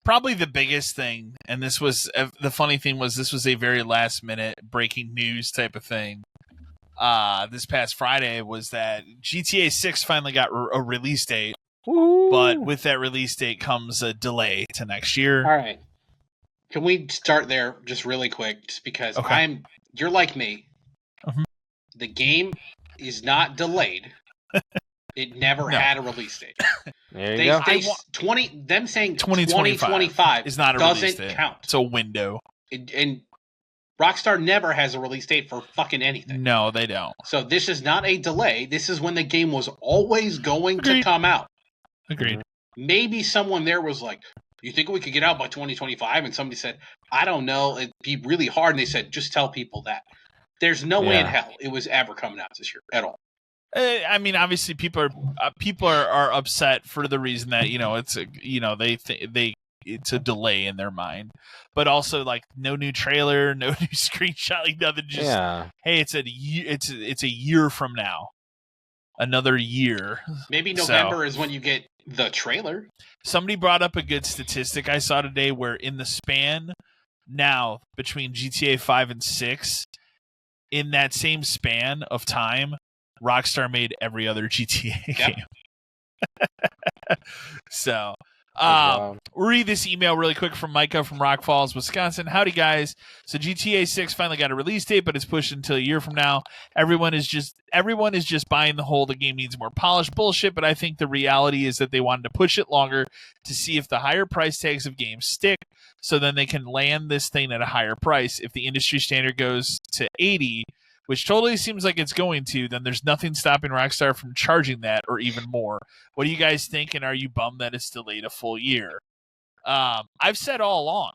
probably the biggest thing, and this was the funny thing was this was a very last minute breaking news type of thing. This past Friday was that GTA 6 finally got a release date, but with that release date comes a delay to next year. All right. Can we start there just really quick? Just because you're like me. Mm-hmm. The game is not delayed. It never had a release date. There you go. Them saying 2025 is not a release date. Count. It's a window. And Rockstar never has a release date for fucking anything. No, they don't. So this is not a delay. This is when the game was always going to come out. Agreed. Maybe someone there was like, you think we could get out by 2025? And somebody said, I don't know. It'd be really hard. And they said, just tell people that. There's no way in hell it was ever coming out this year at all. I mean, obviously, people are upset for the reason that it's a delay in their mind, but also like no new trailer, no new screenshot, like nothing. Just hey, it's a year from now, another year. Maybe November is when you get the trailer. Somebody brought up a good statistic I saw today, where in the span now between GTA 5 and 6, in that same span of time, Rockstar made every other GTA game. So, read this email really quick from Micah from Rock Falls, Wisconsin. Howdy, guys. So GTA 6 finally got a release date, but it's pushed until a year from now. Everyone is just buying the whole the game needs more polished bullshit, but I think the reality is that they wanted to push it longer to see if the higher price tags of games stick, so then they can land this thing at a higher price. If the industry standard goes to 80, which totally seems like it's going to, then there's nothing stopping Rockstar from charging that or even more. What do you guys think, and are you bummed that it's delayed a full year? I've said all along,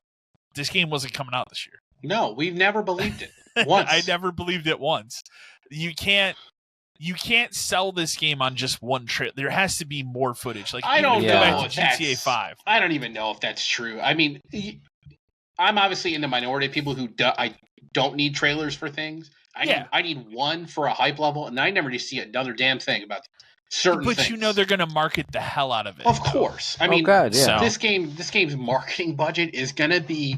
this game wasn't coming out this year. No, we've never believed it once. I never believed it once. You can't sell this game on just one trailer. There has to be more footage. Like I don't know if GTA 5. I don't even know if that's true. I mean, I'm obviously in the minority of people who I don't need trailers for things. I need one for a hype level, and I never just see another damn thing about certain things. But you know they're going to market the hell out of it. Of course. I mean, this game's marketing budget is going to be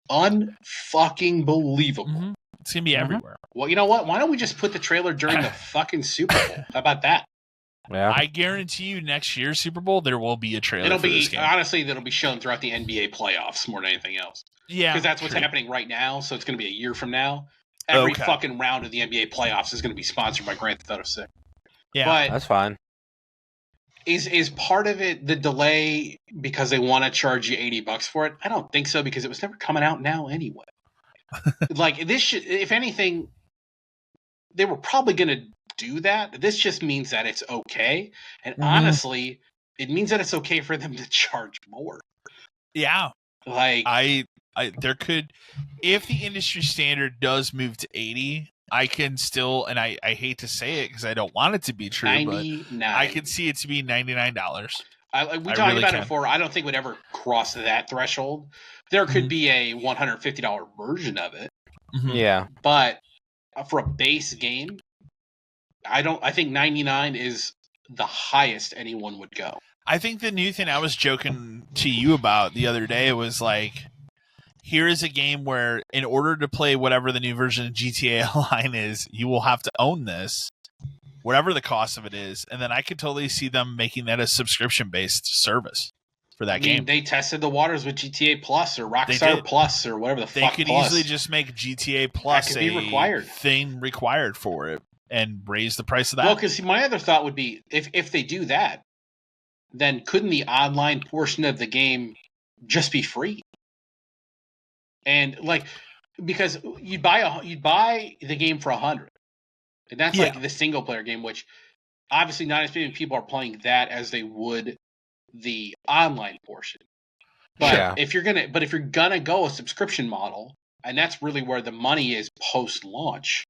unfucking believable. Mm-hmm. It's going to be everywhere. Well, you know what? Why don't we just put the trailer during the fucking Super Bowl? How about that? Yeah. I guarantee you next year's Super Bowl, there will be a trailer for this game. Honestly, that'll be shown throughout the NBA playoffs more than anything else. Yeah. Because that's what's happening right now, so it's going to be a year from now. Every fucking round of the NBA playoffs is going to be sponsored by Grand Theft Auto 6. Yeah, but that's fine. Is part of it the delay because they want to charge you $80 for it? I don't think so, because it was never coming out now anyway. Like this should, if anything, they were probably going to do that. This just means that it's okay, and honestly, it means that it's okay for them to charge more. Yeah, like there could, if the industry standard does move to 80, I can still, and I hate to say it because I don't want it to be true, 99. but I can see it to be $99. We talked about it before. I don't think it would ever cross that threshold. There could be a $150 version of it. Mm-hmm. Yeah, but for a base game, I think 99 is the highest anyone would go. I think the new thing I was joking to you about the other day was like, here is a game where in order to play whatever the new version of GTA Online is, you will have to own this, whatever the cost of it is. And then I could totally see them making that a subscription-based service for that game. They tested the waters with GTA Plus or Rockstar Plus or whatever the fuck. They could easily just make GTA Plus a thing required for it and raise the price of that. Well, because my other thought would be, if they do that, then couldn't the online portion of the game just be free? And like, because you'd buy the game for $100, and that's like the single player game, which obviously not as many people are playing that as they would the online portion. But if you're gonna go a subscription model, and that's really where the money is post launch,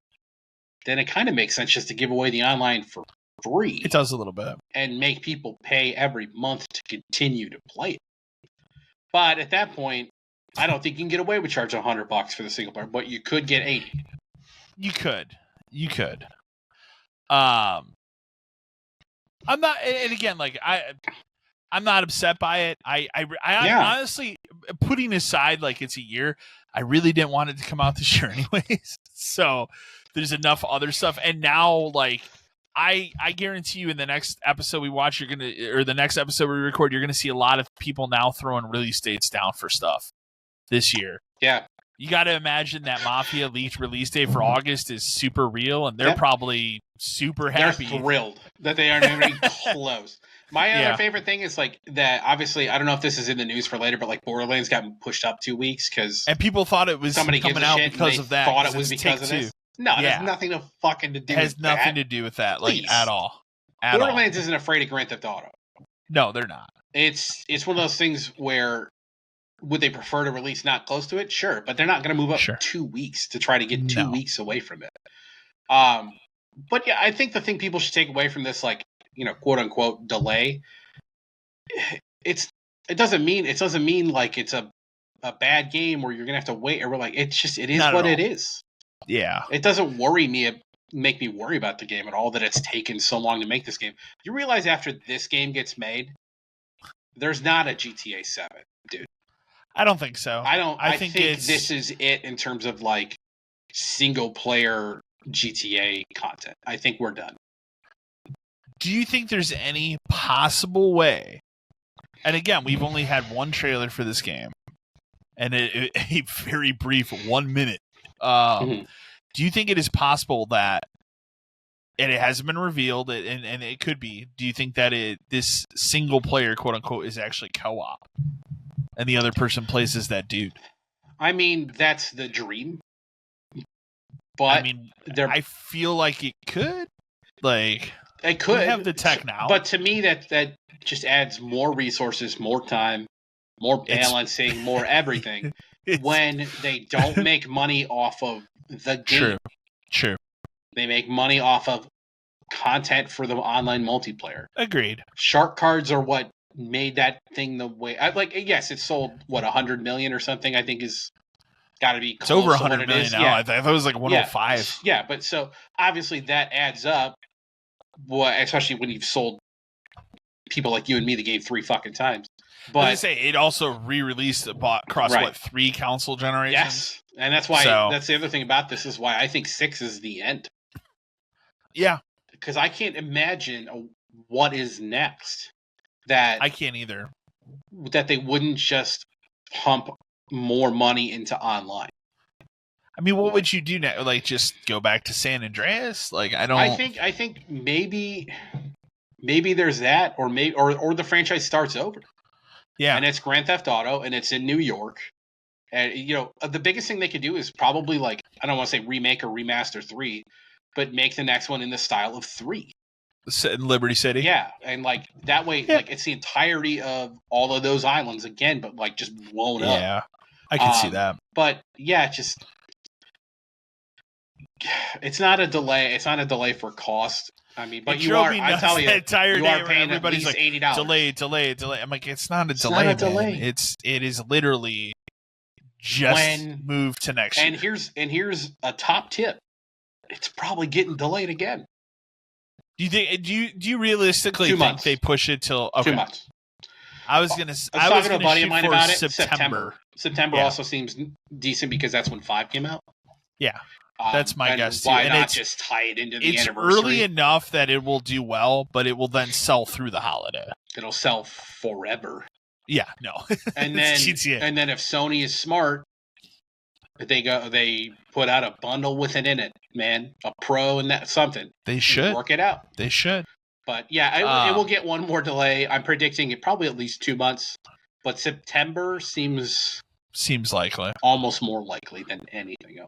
then it kind of makes sense just to give away the online for free. It does a little bit, and make people pay every month to continue to play it. But at that point, I don't think you can get away with charging $100 for the single player, but you could get 80. You could. I'm not, and again, like I'm not upset by it. I Yeah. honestly, putting aside like it's a year, I really didn't want it to come out this year anyways. So there's enough other stuff, and now like I guarantee you, in the next episode we watch, the next episode we record, you're gonna see a lot of people now throwing release dates down for stuff this year. Yeah. You got to imagine that Mafia leaked release date for August is super real, and they're Yep. probably super happy. They're thrilled that they aren't even close. My other favorite thing is like that. Obviously, I don't know if this is in the news for later, but like Borderlands got pushed up 2 weeks because And people thought it was somebody gives coming a out shit because and of they that. thought it 'cause was it's because of Take-Two. this. No, it Yeah. has nothing to fucking to do. It has with nothing that. to do with that, like Please. at all. At Borderlands all. isn't afraid of Grand Theft Auto. No, they're not. It's one of those things where would they prefer to release not close to it? Sure, but they're not going to move up Sure. 2 weeks to try to get 2 No. weeks away from it. But yeah, I think the thing people should take away from this, like, you know, quote unquote delay, it doesn't mean like it's a bad game where you're gonna have to wait, or we're like, it is Not at what all. it is. Yeah. It doesn't make me worry about the game at all that it's taken so long to make this game. You realize after this game gets made, there's not a GTA 7, dude. I don't think so. I think it's this is it in terms of like single player GTA content. I think we're done. Do you think there's any possible way? And again, we've only had one trailer for this game, and a very brief 1 minute. Mhm. Do you think it is possible that, and it hasn't been revealed, and it could be, do you think that this single player, quote unquote, is actually co-op, and the other person plays as that dude? I mean, that's the dream. But I mean, I feel like it could. Like, it could we have the tech now. But to me, that just adds more resources, more time, more balancing, more everything. When they don't make money off of the game. True. They make money off of content for the online multiplayer. Agreed. Shark cards are what made that thing the way. Yes, it sold 100 million or something. I think is got to be. It's over 100 million now. Yeah. I thought it was like 105. Yeah, but so obviously that adds up. Well, especially when you've sold people like you and me the game 3 fucking times. But I say it also re-released across Right. what, 3 console generations? yes, and that's why. That's the other thing about this is why I think 6 is the end. Yeah, Because I can't imagine what is next. That I can't either. that they wouldn't just pump more money into online. I mean, what would you do now? Like, just go back to San Andreas? Like, I don't. I think maybe there's that, or the franchise starts over. Yeah, And it's Grand Theft Auto, and it's in New York. And you know, the biggest thing they could do is probably like, I don't want to say remake or remaster 3, but make the next one in the style of 3. in Liberty City. Yeah, and like that way, like it's the entirety of all of those islands again, but like just blown up. Yeah, I can see that. But yeah, it's not a delay. It's not a delay for cost. I mean, but It you drove are. me I nuts tell you, that entire you day are where paying at everybody's least like, $80. delay. I'm like, it's not a It's delay, not a man. delay. It is literally just moved to next And year. here's a top tip. It's probably getting delayed again. Do you think? Do you realistically 2 think months. they push it till? Okay. 2 months. I was gonna. I was talking to a buddy of mine about it. September. September Yeah. also seems decent because that's when 5 came out. Yeah, that's my and guess too. Why And not just tie it into the it's anniversary? early enough that it will do well, but it will then sell through the holiday. It'll sell forever. Yeah, no. And It's then GTA. and then if Sony is smart, they put out a bundle with it in it, man, a Pro and that something. They should. Work it out. They should. But yeah, it will get one more delay. I'm predicting it probably at least 2 months. But September seems Seems likely. almost more likely than anything else.